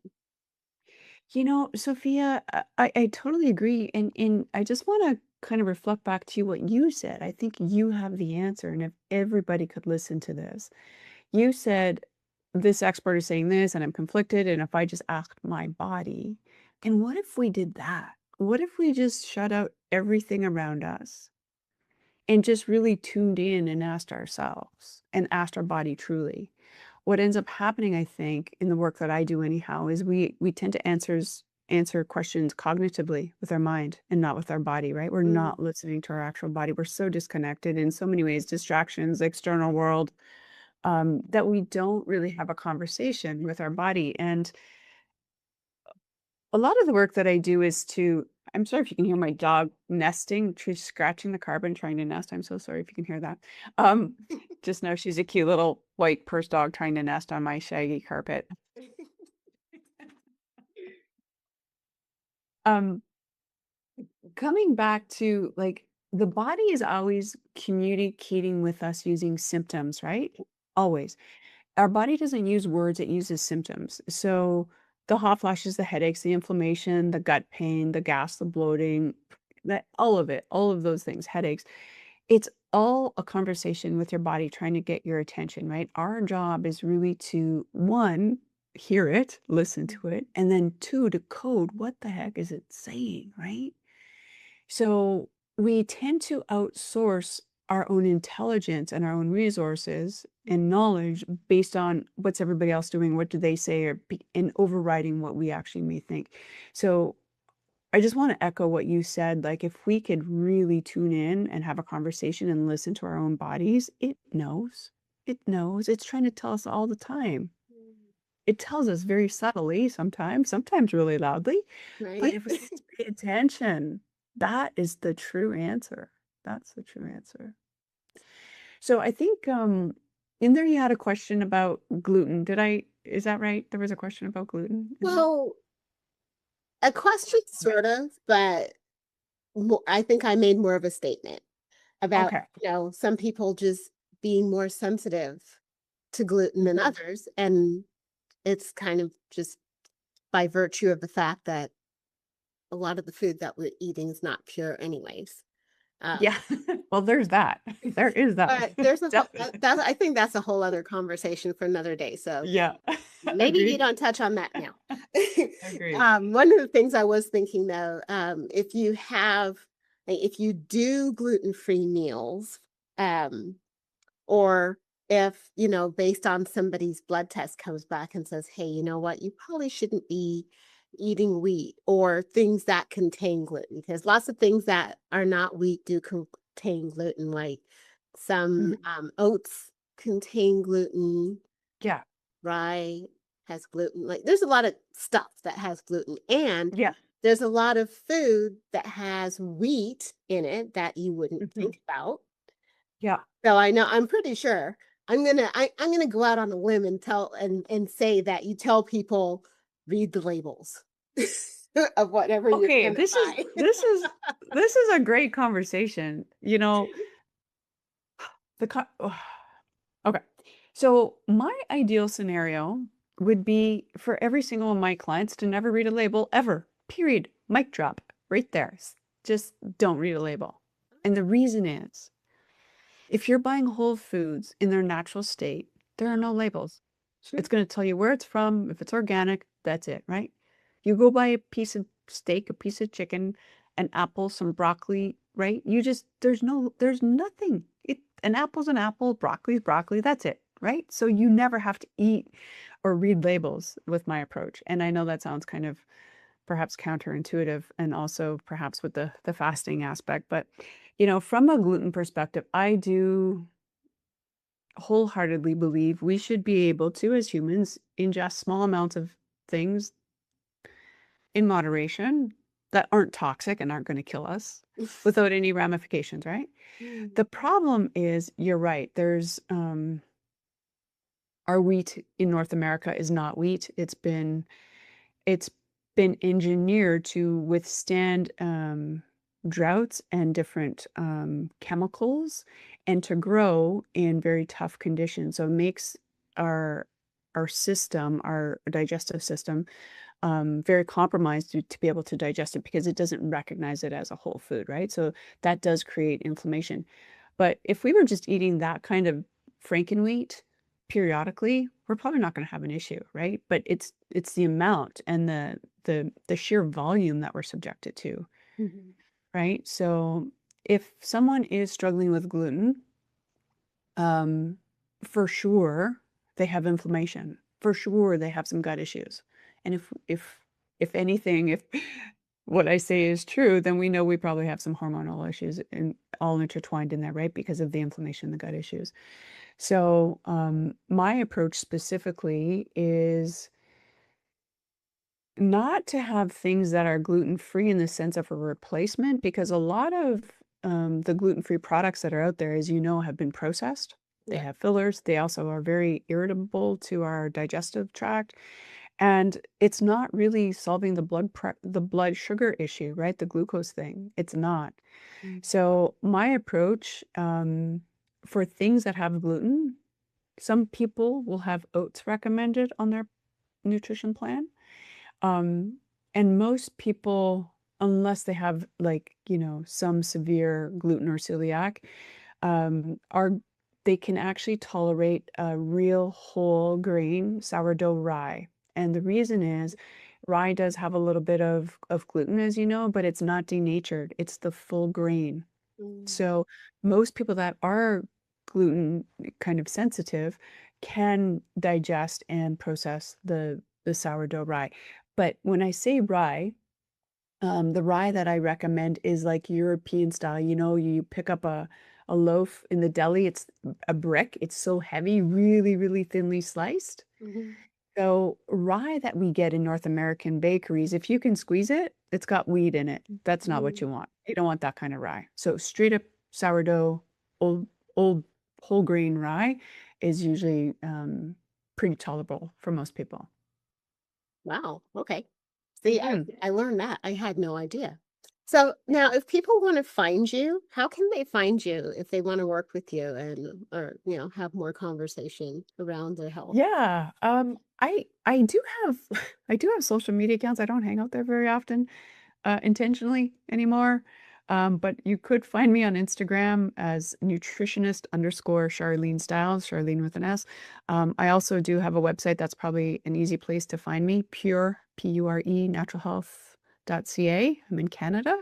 Sophia, I totally agree, and I just wanna kind of reflect back to what you said. I think you have the answer, and if everybody could listen to this. You said, "This expert is saying this, and I'm conflicted, and if I just asked my body" and what if we did that? What if we just shut out everything around us and just really tuned in and asked ourselves and asked our body truly? What ends up happening, I think, in the work that I do anyhow, is we tend to answer questions cognitively with our mind and not with our body, right? We're Mm, not listening to our actual body. We're so disconnected in so many ways, distractions, external world, that we don't really have a conversation with our body. And a lot of the work that I do is to I'm sorry if you can hear my dog nesting. She's scratching the carpet trying to nest. I'm so sorry if you can hear that. Um, just know she's a cute little white purse dog trying to nest on my shaggy carpet. Um, Coming back to like the body is always communicating with us using symptoms, right? Always. Our body doesn't use words, it uses symptoms. So the hot flashes, the headaches, the inflammation, the gut pain, the gas, the bloating, that all of it, all of those things, headaches. It's all a conversation with your body trying to get your attention, right? Our job is really to one, hear it, listen to it, and then two, to code what the heck is it saying, right? So we tend to outsource our own intelligence and our own resources and knowledge based on what's everybody else doing, what do they say, and overriding what we actually may think. So I just want to echo what you said. Like, if we could really tune in and have a conversation and listen to our own bodies, it knows. It knows. It's trying to tell us all the time. It tells us very subtly sometimes really loudly, but right? if we just pay attention, that is the true answer. That's the true answer. So I think, in there you had a question about gluten. Is that right? There was a question about gluten in there? Well, a question sort of, but I think I made more of a statement about, Okay. some people just being more sensitive to gluten than Mhm. others. And it's kind of just by virtue of the fact that a lot of the food that we're eating is not pure anyways. Um, Yeah. Well, there's that. There is that. but there's a whole, Definitely. I think that's a whole other conversation for another day. So Yeah. maybe we Agreed. don't touch on that now. Agreed. One of the things I was thinking though, if you do gluten-free meals, um, or if, based on somebody's blood test comes back and says, hey, you know what, you probably shouldn't be eating wheat or things that contain gluten, because lots of things that are not wheat do contain gluten, like some Mhm. oats contain gluten, Yeah. rye has gluten. Like there's a lot of stuff that has gluten, and Yeah. there's a lot of food that has wheat in it that you wouldn't Mhm. think about. Yeah. So I know I'm pretty sure I'm gonna go out on a limb and and say that you tell people read the labels of whatever you're Okay, gonna buy. this is a great conversation. The co okay. So my ideal scenario would be for every single one of my clients to never read a label ever. Period. Mic drop. Right there. Just don't read a label. And the reason is, if you're buying whole foods in their natural state, there are no labels. Sure. It's going to tell you where it's from. If it's organic, that's it, right? You go buy a piece of steak, a piece of chicken, an apple, some broccoli, right? There's nothing. An apple's an apple, broccoli's broccoli, that's it, right? So you never have to eat or read labels with my approach. And I know that sounds kind of perhaps counterintuitive and also perhaps with the fasting aspect, but from a gluten perspective, I do wholeheartedly believe we should be able to, as humans, ingest small amounts of things in moderation that aren't toxic and aren't going to kill us without any ramifications, right? Mm, The problem is, you're right. Our wheat in North America is not wheat. It's been engineered to withstand droughts and different chemicals and to grow in very tough conditions. So it makes our our digestive system, very compromised to be able to digest it because it doesn't recognize it as a whole food, right? So that does create inflammation. But if we were just eating that kind of Frankenwheat periodically, we're probably not going to have an issue, right? But it's the amount and the sheer volume that we're subjected to, mhm, right? So if someone is struggling with gluten, um, for sure they have inflammation. For sure they have some gut issues. And if anything, if what I say is true, then we know we probably have some hormonal issues and all intertwined in there, right? Because of the inflammation, the gut issues. So, my approach specifically is not to have things that are gluten-free in the sense of a replacement, because a lot of the gluten-free products that are out there, as you know, have been processed. They yeah. have fillers. They also are very irritable to our digestive tract. And it's not really solving the blood sugar issue, right? The glucose thing. It's not. Mm, So my approach for things that have gluten, some people will have oats recommended on their nutrition plan. Um, and most people, unless they have like, some severe gluten or celiac, are they can actually tolerate a real whole grain sourdough rye. And the reason is rye does have a little bit of gluten, as you know, but it's not denatured. It's the full grain. mm, So most people that are gluten kind of sensitive can digest and process the sourdough rye. But when I say rye, the rye that I recommend is like European style. You pick up a loaf in the deli. It's a brick. It's so heavy, really, really thinly sliced. mhm, So rye that we get in North American bakeries, if you can squeeze it, it's got wheat in it. That's not what mm. you want. You don't want that kind of rye. So straight up sourdough, old old whole grain rye is usually pretty tolerable for most people. Wow, okay. See, Mhm. I learned that. I had no idea. So now if people wanna find you, how can they find you if they wanna work with you and or, have more conversation around their health? Yeah, I do have I do have social media accounts. I don't hang out there very often, intentionally anymore. But you could find me on Instagram as nutritionist_Charlene Styles, Charlene with an S. I also do have a website that's probably an easy place to find me, Pure, Pure, naturalhealth.ca. I'm in Canada.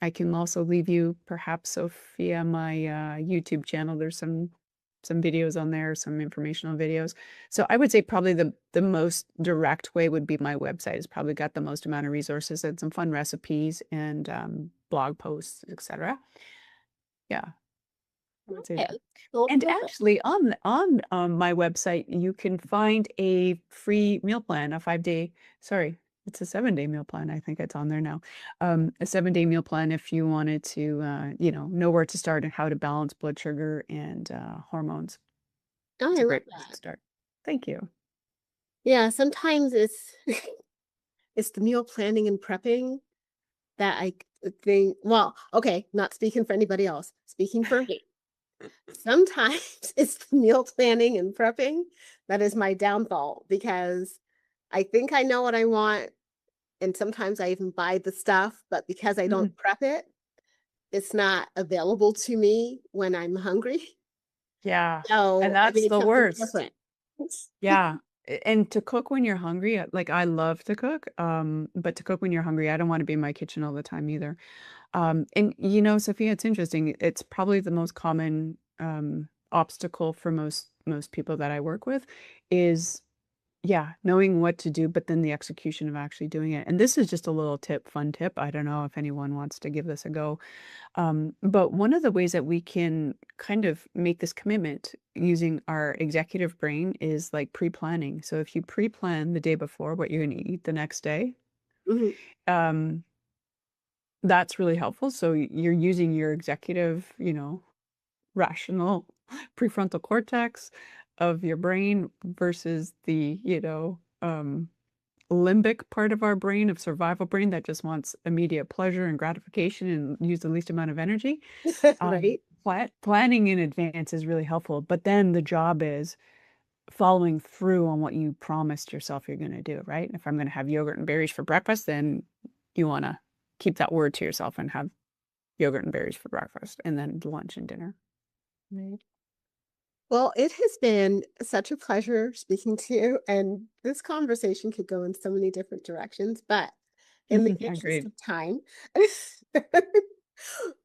I can also leave you perhaps, Sophia, my YouTube channel. There's some some videos on there, some informational videos. So I would say probably the most direct way would be my website. It's probably got the most amount of resources and some fun recipes and blog posts, etc. Yeah, I would say that. Okay. Well, And perfect. actually, on my website, you can find a free meal plan, a 5-day, sorry, it's a 7-day meal plan. I think it's on there now. A 7-day meal plan if you wanted to, know where to start and how to balance blood sugar and hormones. Oh, It's I a love great place to that. start. Thank you. Yeah, sometimes it's it's the meal planning and prepping that think, well, okay, not speaking for anybody else, speaking for me. Sometimes it's the meal planning and prepping that is my downfall because I think I know what I want, and sometimes I even buy the stuff, but because I don't Mhm. prep it, it's not available to me when I'm hungry. Yeah, and So I that's made the something worst. different. Yeah, and to cook when you're hungry, like, I love to cook, but to cook when you're hungry, I don't wanna be in my kitchen all the time either. And Sophia, it's interesting. It's probably the most common obstacle for most people that I work with is, yeah, knowing what to do, but then the execution of actually doing it. And this is just a little fun tip. I don't know if anyone wants to give this a go. But one of the ways that we can kind of make this commitment using our executive brain is like pre-planning. So if you pre-plan the day before what you're going to eat the next day, Mhm. um, that's really helpful. So you're using your executive, rational prefrontal cortex of your brain versus the, limbic part of our brain, of survival brain that just wants immediate pleasure and gratification and use the least amount of energy. Right? Planning in advance is really helpful, but then the job is following through on what you promised yourself you're going to do, right? If I'm going to have yogurt and berries for breakfast, then you want to keep that word to yourself and have yogurt and berries for breakfast and then lunch and dinner. Right. Well, it has been such a pleasure speaking to you, and this conversation could go in so many different directions, but in the interest Agreed. of time,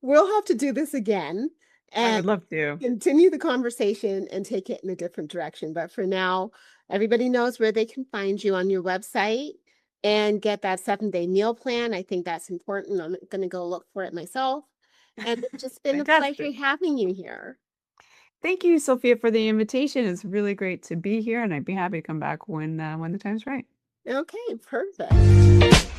we'll have to do this again I and would love to. continue the conversation and take it in a different direction. But for now, everybody knows where they can find you on your website and get that 7-day meal plan. I think that's important. I'm going to go look for it myself. And it's just been a pleasure Fantastic. having you here. Thank you, Sophia, for the invitation. It's really great to be here, and I'd be happy to come back when the time's right. Okay, perfect.